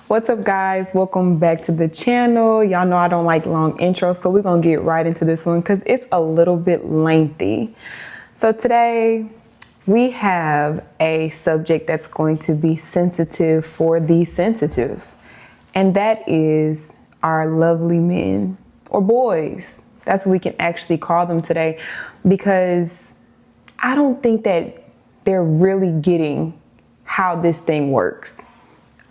What's up, guys? Welcome back to the channel. Y'all know I don't like long intros, so we're gonna get right into this one because it's a little bit lengthy. So today we have a subject that's going to be sensitive for the sensitive, and that is our lovely men or boys. That's what we can actually call them today, because I don't think that they're really getting how this thing works.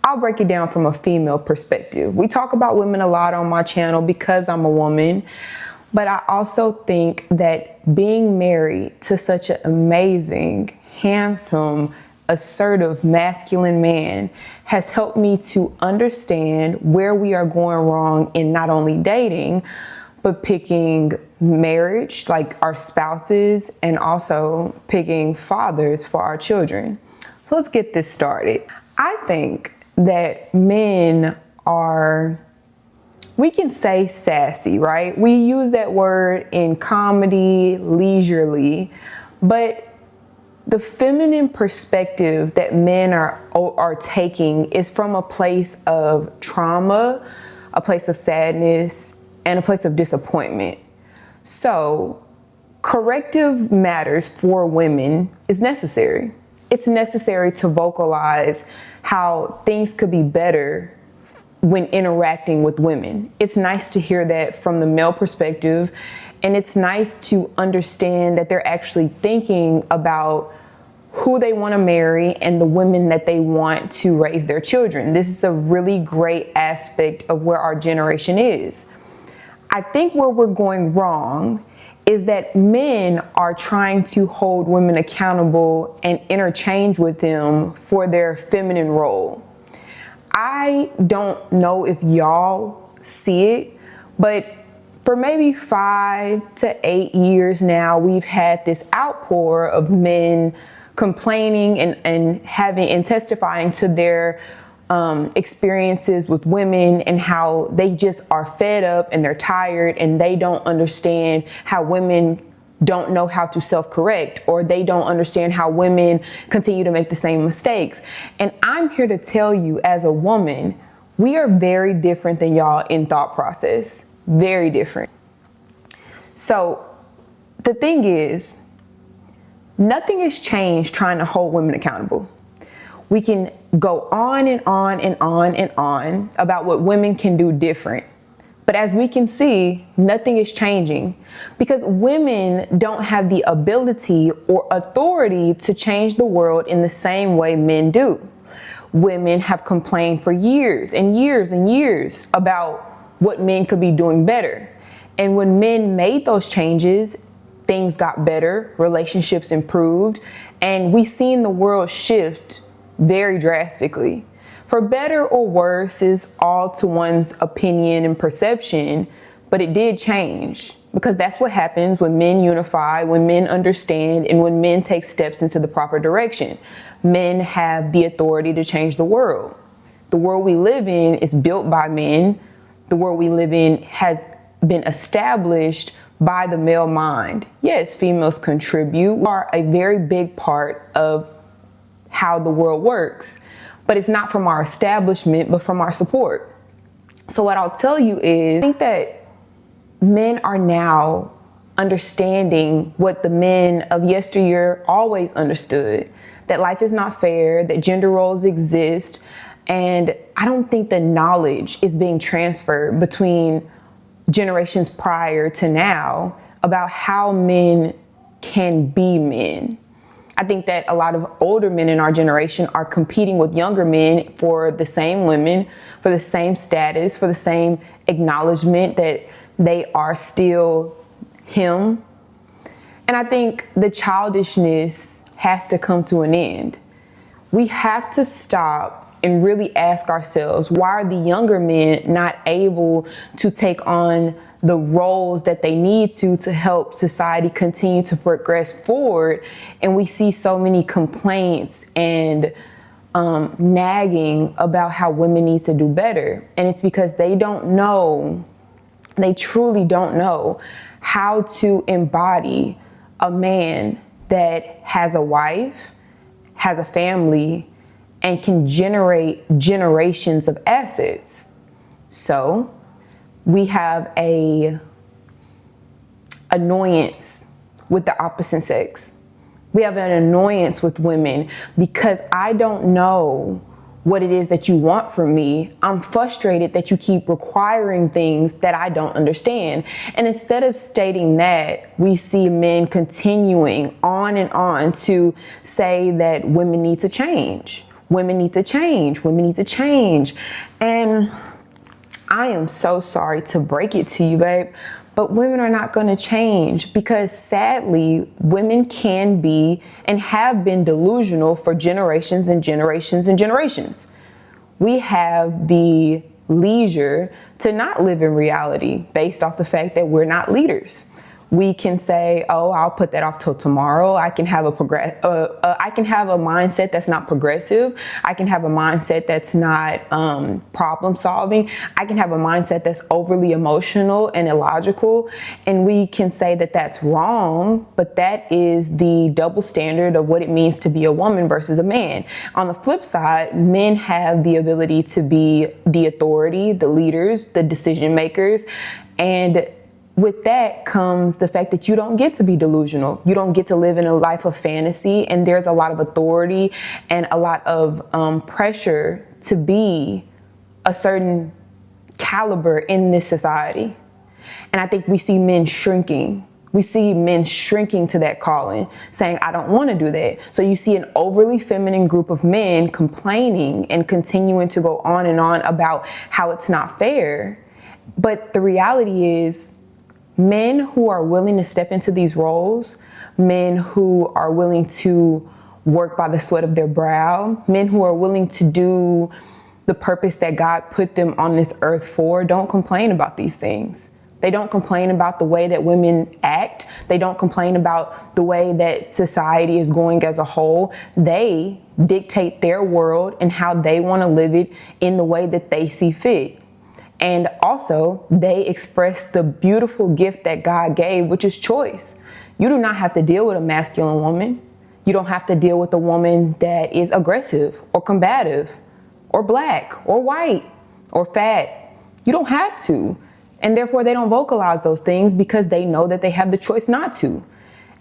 I'll break it down from a female perspective. We talk about women a lot on my channel because I'm a woman, but I also think that being married to such an amazing, handsome, assertive, masculine man has helped me to understand where we are going wrong in not only dating, but picking marriage, like our spouses, and also picking fathers for our children. So let's get this started. I think that men are, we can say sassy, right? We use that word in comedy, leisurely, but the feminine perspective that men are taking is from a place of trauma, a place of sadness, and a place of disappointment. So corrective matters for women is necessary. It's necessary to vocalize how things could be better when interacting with women. It's nice to hear that from the male perspective, and it's nice to understand that they're actually thinking about who they want to marry and the women that they want to raise their children. This is a really great aspect of where our generation is. I think where we're going wrong is that men are trying to hold women accountable and interchange with them for their feminine role. I don't know if y'all see it, but for maybe 5 to 8 years now, we've had this outpour of men complaining and having and testifying to their experiences with women and how they just are fed up and they're tired and they don't understand how women don't know how to self-correct, or they don't understand how women continue to make the same mistakes. And I'm here to tell you, as a woman, we are very different than y'all in thought process. Very different. So the thing is, nothing has changed trying to hold women accountable. We can go on and on and on and on about what women can do different. But as we can see, nothing is changing because women don't have the ability or authority to change the world in the same way men do. Women have complained for years and years and years about what men could be doing better. And when men made those changes, things got better, relationships improved, and we've seen the world shift very drastically. For better or worse is all to one's opinion and perception, but it did change because that's what happens when men unify, when men understand, and when men take steps into the proper direction. Men have the authority to change the world. The world we live in is built by men. The world we live in has been established by the male mind. Yes, females contribute. We are a very big part of how the world works, but it's not from our establishment, but from our support. So what I'll tell you is, I think that men are now understanding what the men of yesteryear always understood, that life is not fair, that gender roles exist, and I don't think the knowledge is being transferred between generations prior to now about how men can be men. I think that a lot of older men in our generation are competing with younger men for the same women, for the same status, for the same acknowledgement that they are still him. And I think the childishness has to come to an end. We have to stop and really ask ourselves, why are the younger men not able to take on the roles that they need to help society continue to progress forward? And we see so many complaints and nagging about how women need to do better. And it's because they don't know, they truly don't know how to embody a man that has a wife, has a family, and can generate generations of assets. So we have a annoyance with the opposite sex. We have an annoyance with women because I don't know what it is that you want from me. I'm frustrated that you keep requiring things that I don't understand. And instead of stating that, we see men continuing on and on to say that women need to change. Women need to change. Women need to change. And I am so sorry to break it to you, babe, but women are not going to change because sadly, women can be and have been delusional for generations and generations and generations. We have the leisure to not live in reality based off the fact that we're not leaders. We can say, oh, I'll put that off till tomorrow. I can have a mindset that's not progressive. I can have a mindset that's not problem solving. I can have a mindset that's overly emotional and illogical. And we can say that that's wrong, but that is the double standard of what it means to be a woman versus a man. On the flip side, men have the ability to be the authority, the leaders, the decision makers, and with that comes the fact that you don't get to be delusional. You don't get to live in a life of fantasy, and there's a lot of authority and a lot of pressure to be a certain caliber in this society. And I think we see men shrinking. We see men shrinking to that calling, saying, I don't want to do that. So you see an overly feminine group of men complaining and continuing to go on and on about how it's not fair. But the reality is, men who are willing to step into these roles, men who are willing to work by the sweat of their brow, men who are willing to do the purpose that God put them on this earth for, don't complain about these things. They don't complain about the way that women act. They don't complain about the way that society is going as a whole. They dictate their world and how they want to live it in the way that they see fit. And also, they express the beautiful gift that God gave, which is choice. You do not have to deal with a masculine woman. You don't have to deal with a woman that is aggressive or combative or black or white or fat. You don't have to. And therefore, they don't vocalize those things because they know that they have the choice not to.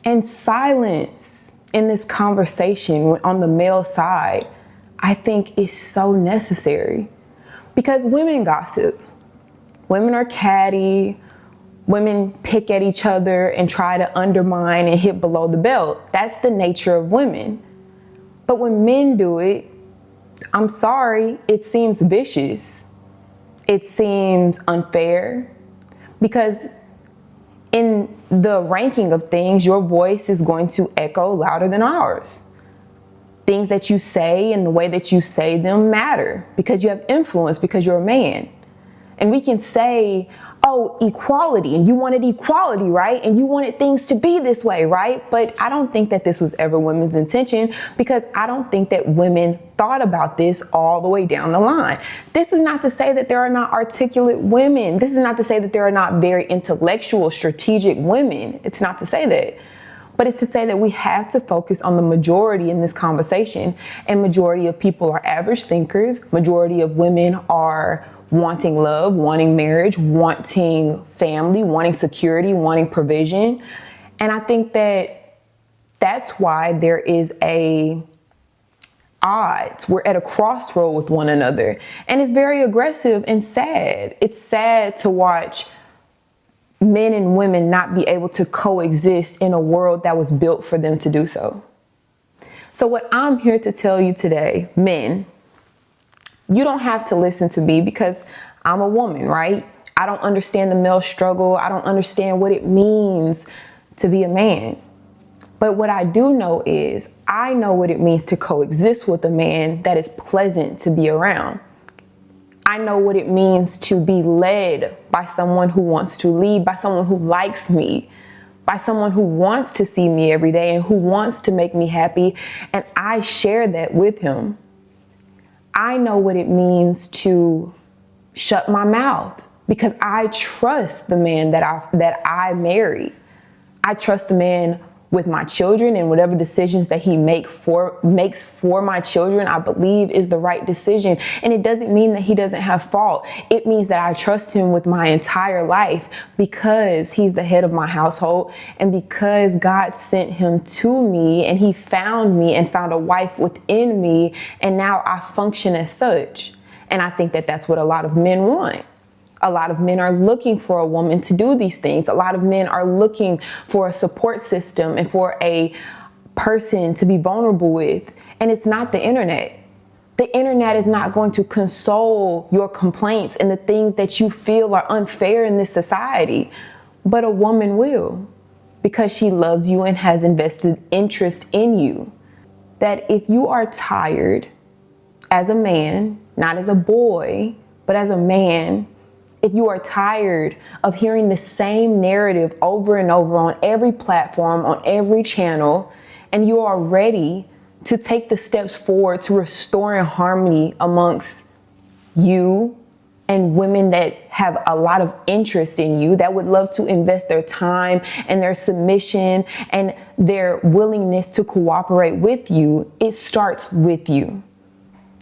And silence in this conversation on the male side, I think is so necessary. Because women gossip, women are catty, women pick at each other and try to undermine and hit below the belt. That's the nature of women. But when men do it, I'm sorry, it seems vicious. It seems unfair because in the ranking of things, your voice is going to echo louder than ours. Things that you say and the way that you say them matter because you have influence, because you're a man. And we can say, oh, equality, and you wanted equality, right? And you wanted things to be this way, right? But I don't think that this was ever women's intention because I don't think that women thought about this all the way down the line. This is not to say that there are not articulate women. This is not to say that there are not very intellectual, strategic women. It's not to say that. But it's to say that we have to focus on the majority in this conversation. And majority of people are average thinkers. Majority of women are wanting love, wanting marriage, wanting family, wanting security, wanting provision. And I think that that's why there is a odds. We're at a crossroad with one another. And it's very aggressive and sad. It's sad to watch men and women not be able to coexist in a world that was built for them to do so. So what I'm here to tell you today, men, you don't have to listen to me because I'm a woman, right? I don't understand the male struggle. I don't understand what it means to be a man. But what I do know is I know what it means to coexist with a man that is pleasant to be around. I know what it means to be led by someone who wants to lead, by someone who likes me, by someone who wants to see me every day and who wants to make me happy. And I share that with him. I know what it means to shut my mouth because I trust the man that I marry. I trust the man with my children, and whatever decisions that he makes for my children, I believe is the right decision. And it doesn't mean that he doesn't have fault. It means that I trust him with my entire life because he's the head of my household, and because God sent him to me, and he found me and found a wife within me, and now I function as such. And I think that that's what a lot of men want. A lot of men are looking for a woman to do these things. A lot of men are looking for a support system and for a person to be vulnerable with. And it's not the internet. The internet is not going to console your complaints and the things that you feel are unfair in this society. But a woman will, because she loves you and has invested interest in you. That if you are tired as a man, not as a boy, but as a man, if you are tired of hearing the same narrative over and over on every platform, on every channel, and you are ready to take the steps forward to restoring harmony amongst you and women that have a lot of interest in you, that would love to invest their time and their submission and their willingness to cooperate with you, it starts with you.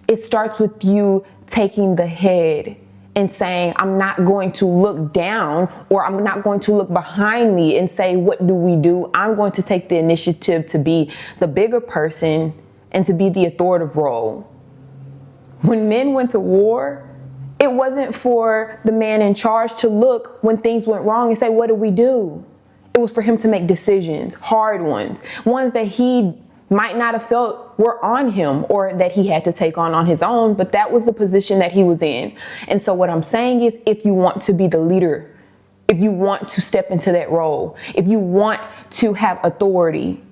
It starts with you taking the head and saying, I'm not going to look down, or I'm not going to look behind me and say, what do we do? I'm going to take the initiative to be the bigger person and to be the authoritative role. When men went to war, it wasn't for the man in charge to look when things went wrong and say, what do we do? It was for him to make decisions, hard ones that he might not have felt were on him or that he had to take on his own, but that was the position that he was in. And so what I'm saying is, if you want to be the leader, if you want to step into that role, if you want to have authority,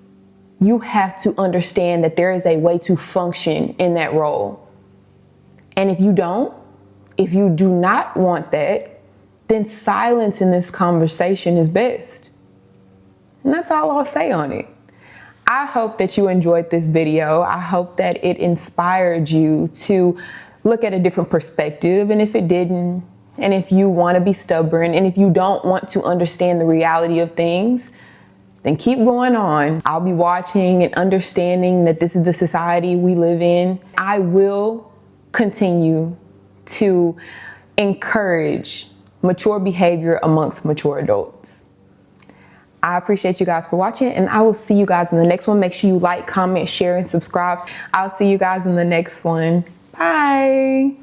you have to understand that there is a way to function in that role. And if you do not want that, then silence in this conversation is best. And that's all I'll say on it. I hope that you enjoyed this video. I hope that it inspired you to look at a different perspective. And if it didn't, and if you want to be stubborn, and if you don't want to understand the reality of things, then keep going on. I'll be watching and understanding that this is the society we live in. I will continue to encourage mature behavior amongst mature adults. I appreciate you guys for watching, and I will see you guys in the next one. Make sure you like, comment, share, and subscribe. I'll see you guys in the next one. Bye.